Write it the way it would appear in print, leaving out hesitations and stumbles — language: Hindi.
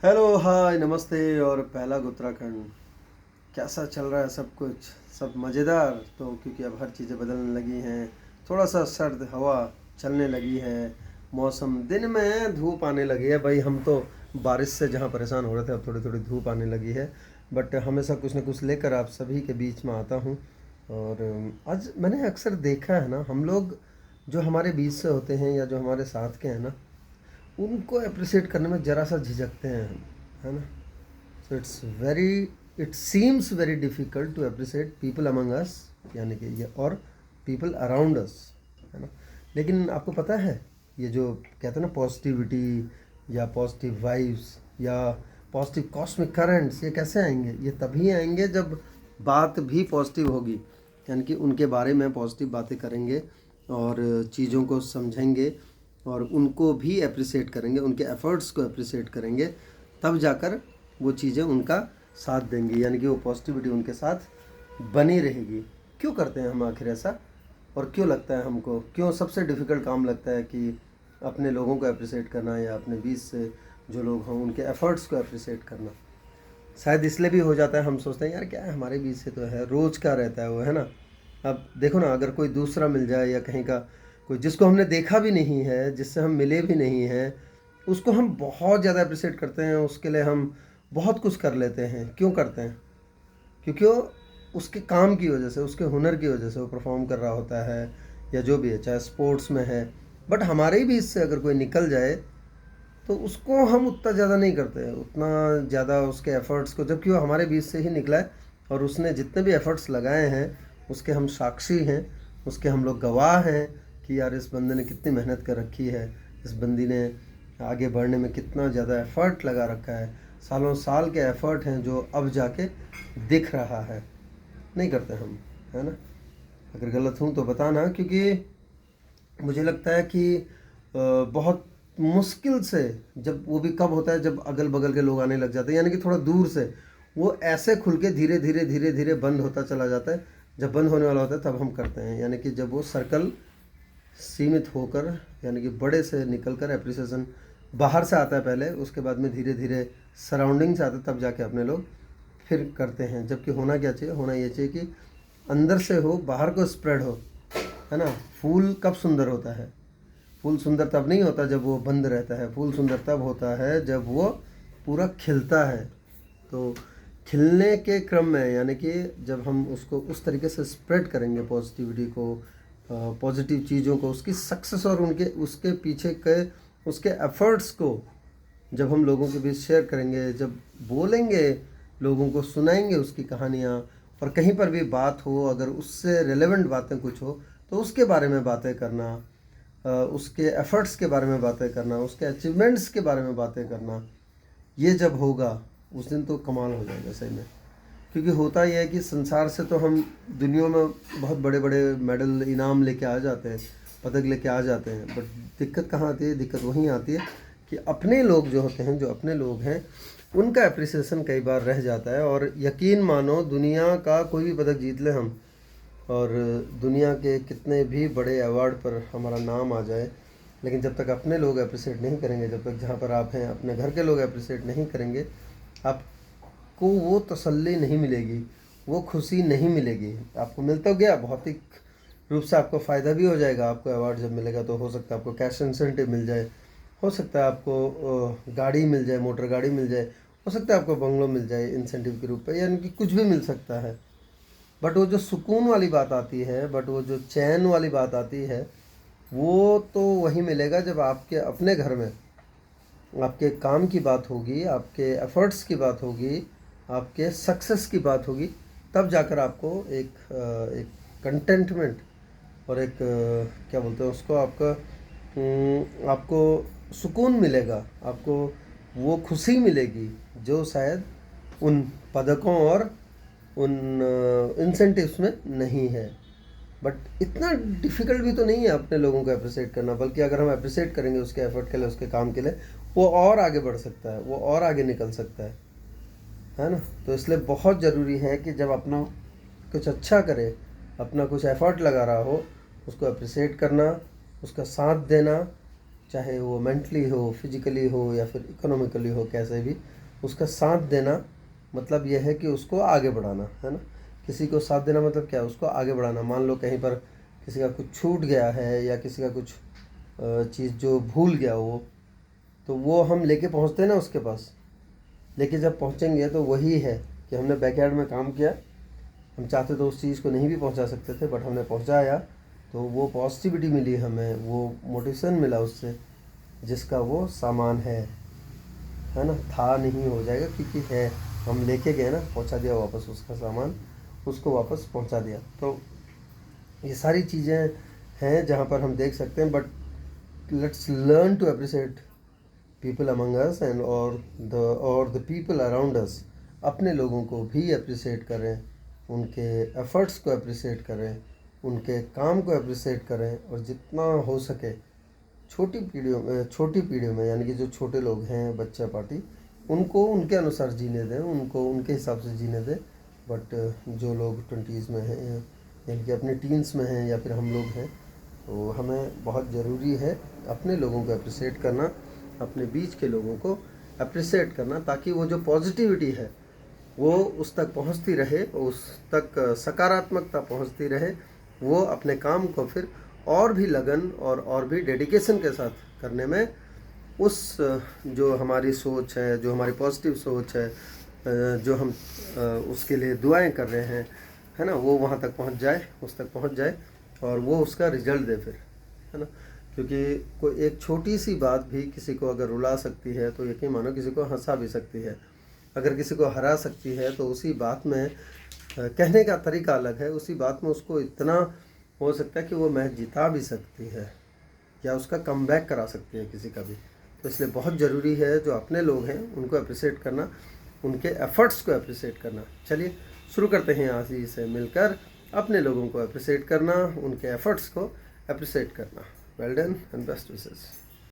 हेलो, हाय, नमस्ते और पहला उत्तराखंड। कैसा चल रहा है सब कुछ? सब मज़ेदार? तो क्योंकि अब हर चीज़ें बदलने लगी हैं, थोड़ा सा सर्द हवा चलने लगी है, मौसम दिन में धूप आने लगी है। भाई हम तो बारिश से जहाँ परेशान हो रहे थे, अब थोड़ी थोड़ी धूप आने लगी है। बट हमेशा कुछ ना कुछ लेकर आप सभी के बीच में आता हूँ। और आज मैंने अक्सर देखा है ना, हम लोग जो हमारे बीच से होते हैं या जो हमारे साथ के हैं ना, उनको अप्रिशिएट करने में ज़रा सा झिझकते हैं हम, है ना। So it seems very difficult to appreciate people among us, यानी कि ये, और पीपल अराउंड अस, है ना। लेकिन आपको पता है, ये जो कहते हैं ना पॉजिटिविटी या पॉजिटिव वाइब्स या पॉजिटिव कॉस्मिक करंट्स, ये कैसे आएंगे? ये तभी आएंगे जब बात भी पॉजिटिव होगी, यानी कि उनके बारे में पॉजिटिव बातें करेंगे और चीज़ों को समझेंगे और उनको भी अप्रिशिएट करेंगे, उनके एफ़र्ट्स को अप्रिशिएट करेंगे, तब जाकर वो चीज़ें उनका साथ देंगी, यानी कि वो पॉजिटिविटी उनके साथ बनी रहेगी। क्यों करते हैं हम आखिर ऐसा? और क्यों लगता है हमको, क्यों सबसे डिफ़िकल्ट काम लगता है कि अपने लोगों को अप्रिशिएट करना या अपने बीच से जो लोग हों उनके एफ़र्ट्स को अप्रिशिएट करना? शायद इसलिए भी हो जाता है, हम सोचते हैं यार क्या है, हमारे बीच से तो है, रोज़ का रहता है वो, है ना। अब देखो ना, अगर कोई दूसरा मिल जाए या कहीं का कोई जिसको हमने देखा भी नहीं है, जिससे हम मिले भी नहीं हैं, उसको हम बहुत ज़्यादा अप्रिशिएट करते हैं, उसके लिए हम बहुत कुछ कर लेते हैं। क्यों करते हैं? क्योंकि वो उसके काम की वजह से, उसके हुनर की वजह से वो परफॉर्म कर रहा होता है या जो भी है, चाहे स्पोर्ट्स में है। बट हमारे ही बीच से अगर कोई निकल जाए तो उसको हम उतना ज़्यादा नहीं करते, उतना ज़्यादा उसके एफ़र्ट्स को, जबकि वो हमारे बीच से ही निकला है और उसने जितने भी एफ़र्ट्स लगाए हैं उसके हम साक्षी हैं, उसके हम लोग गवाह हैं कि यार इस बंदे ने कितनी मेहनत कर रखी है, इस बंदी ने आगे बढ़ने में कितना ज़्यादा एफ़र्ट लगा रखा है। सालों साल के एफ़र्ट हैं जो अब जाके दिख रहा है। नहीं करते हम, है ना। अगर गलत हूँ तो बताना, क्योंकि मुझे लगता है कि बहुत मुश्किल से, जब वो भी कब होता है जब अगल बगल के लोग आने लग जाते हैं, यानी कि थोड़ा दूर से वो ऐसे खुल के धीरे धीरे धीरे धीरे बंद होता चला जाता है। जब बंद होने वाला होता है तब हम करते हैं, यानी कि जब वो सर्कल सीमित होकर, यानी कि बड़े से निकल कर एप्रिसिएशन बाहर से आता है पहले, उसके बाद में धीरे धीरे सराउंडिंग से आता है, तब जाके अपने लोग फिर करते हैं। जबकि होना क्या चाहिए, होना ये चाहिए कि अंदर से हो, बाहर को स्प्रेड हो, है ना। फूल कब सुंदर होता है? फूल सुंदर तब नहीं होता जब वो बंद रहता है, फूल सुंदर तब होता है जब वो पूरा खिलता है। तो खिलने के क्रम में, यानी कि जब हम उसको उस तरीके से स्प्रेड करेंगे पॉजिटिविटी को, पॉजिटिव चीज़ों को, उसकी सक्सेस और उनके उसके पीछे के उसके एफर्ट्स को जब हम लोगों के बीच शेयर करेंगे, जब बोलेंगे, लोगों को सुनाएंगे उसकी कहानियाँ, और कहीं पर भी बात हो, अगर उससे रिलेवेंट बातें कुछ हो तो उसके बारे में बातें करना, उसके एफ़र्ट्स के बारे में बातें करना, उसके अचीवमेंट्स के बारे में बातें करना, ये जब होगा उस दिन तो कमाल हो जाएगा सही में। क्योंकि होता यह है कि संसार से तो हम दुनिया में बहुत बड़े बड़े मेडल इनाम लेके आ जाते हैं, पदक लेके आ जाते हैं, बट दिक्कत कहाँ आती है? दिक्कत वहीं आती है कि अपने लोग जो होते हैं, जो अपने लोग हैं, उनका अप्रिसिएशन कई बार रह जाता है। और यकीन मानो, दुनिया का कोई भी पदक जीत ले हम, और दुनिया के कितने भी बड़े अवार्ड पर हमारा नाम आ जाए, लेकिन जब तक अपने लोग अप्रिशिएट नहीं करेंगे, जब तक जहाँ पर आप हैं अपने घर के लोग अप्रिशिएट नहीं करेंगे, आपको वो तसल्ली नहीं मिलेगी, वो खुशी नहीं मिलेगी। आपको मिल तो गया, भौतिक रूप से आपको फ़ायदा भी हो जाएगा, आपको अवार्ड जब मिलेगा तो हो सकता है आपको कैश इंसेंटिव मिल जाए, हो सकता है आपको गाड़ी मिल जाए, मोटर गाड़ी मिल जाए, हो सकता है आपको बंगलो मिल जाए इंसेंटिव के रूप में, यानी कि कुछ भी मिल सकता है। बट वो जो सुकून वाली बात आती है, बट वो जो चैन वाली बात आती है, वो तो वही मिलेगा जब आपके अपने घर में आपके काम की बात होगी, आपके एफर्ट्स की बात होगी, आपके सक्सेस की बात होगी, तब जाकर आपको एक कंटेंटमेंट और एक क्या बोलते हैं उसको, आपको सुकून मिलेगा, आपको वो खुशी मिलेगी जो शायद उन पदकों और उन इंसेंटिव्स में नहीं है। बट इतना डिफ़िकल्ट भी तो नहीं है अपने लोगों को अप्रिशिएट करना, बल्कि अगर हम अप्रिशिएट करेंगे उसके एफर्ट के लिए, उसके काम के लिए, वो और आगे बढ़ सकता है, वो और आगे निकल सकता है ना। तो इसलिए बहुत ज़रूरी है कि जब अपना कुछ अच्छा करे, अपना कुछ एफर्ट लगा रहा हो, उसको अप्रिशिएट करना, उसका साथ देना, चाहे वो मेंटली हो, फिजिकली हो या फिर इकोनॉमिकली हो, कैसे भी उसका साथ देना मतलब यह है कि उसको आगे बढ़ाना, है ना। किसी को साथ देना मतलब क्या है, उसको आगे बढ़ाना। मान लो कहीं पर किसी का कुछ छूट गया है या किसी का कुछ चीज़ जो भूल गया वो, तो वो हम लेके पहुंचते हैं ना उसके पास। लेके जब पहुंचेंगे तो वही है कि हमने बैकयार्ड में काम किया, हम चाहते तो उस चीज़ को नहीं भी पहुंचा सकते थे, बट हमने पहुंचाया, तो वो पॉजिटिविटी मिली हमें, वो मोटिवेशन मिला उससे, जिसका वो सामान है ना। था नहीं हो जाएगा क्योंकि है, हम लेके गए ना, पहुंचा दिया वापस उसका सामान, उसको वापस पहुंचा दिया। तो ये सारी चीज़ें हैं जहाँ पर हम देख सकते हैं। But let's learn to appreciate people among us and और द पीपल अराउंड अस। अपने लोगों को भी अप्रिशिएट करें, उनके एफर्ट्स को अप्रिशिएट करें, उनके काम को अप्रिशिएट करें, और जितना हो सके छोटी पीढ़ियों में यानी कि जो छोटे लोग हैं, बच्चा पार्टी, उनको उनके अनुसार जीने दें, उनको उनके हिसाब से जीने दें। बट जो लोग 20s में हैं यानी कि अपने टीन्स में हैं या फिर हम लोग हैं, तो हमें बहुत ज़रूरी है अपने लोगों को अप्रिशिएट करना, अपने बीच के लोगों को अप्रिशिएट करना, ताकि वो जो पॉजिटिविटी है वो उस तक पहुंचती रहे, उस तक सकारात्मकता पहुंचती रहे, वो अपने काम को फिर और भी लगन और भी डेडिकेशन के साथ करने में उस जो हमारी सोच है, जो हमारी पॉजिटिव सोच है, जो हम उसके लिए दुआएं कर रहे हैं, है ना, वो वहाँ तक पहुँच जाए, उस तक पहुँच जाए और वो उसका रिजल्ट दे फिर, है ना। क्योंकि कोई एक छोटी सी बात भी किसी को अगर रुला सकती है तो यकीन मानो किसी को हंसा भी सकती है। अगर किसी को हरा सकती है तो उसी बात में कहने का तरीका अलग है, उसी बात में उसको इतना हो सकता है कि वो मैच जिता भी सकती है या उसका कमबैक करा सकती है किसी का भी। तो इसलिए बहुत ज़रूरी है जो अपने लोग हैं उनको अप्रिशिएट करना, उनके एफ़र्ट्स को अप्रिशिएट करना। चलिए शुरू करते हैं आज ही से मिलकर अपने लोगों को अप्रिशिएट करना, उनके एफ़र्ट्स को अप्रिशिएट करना। Well done and best wishes.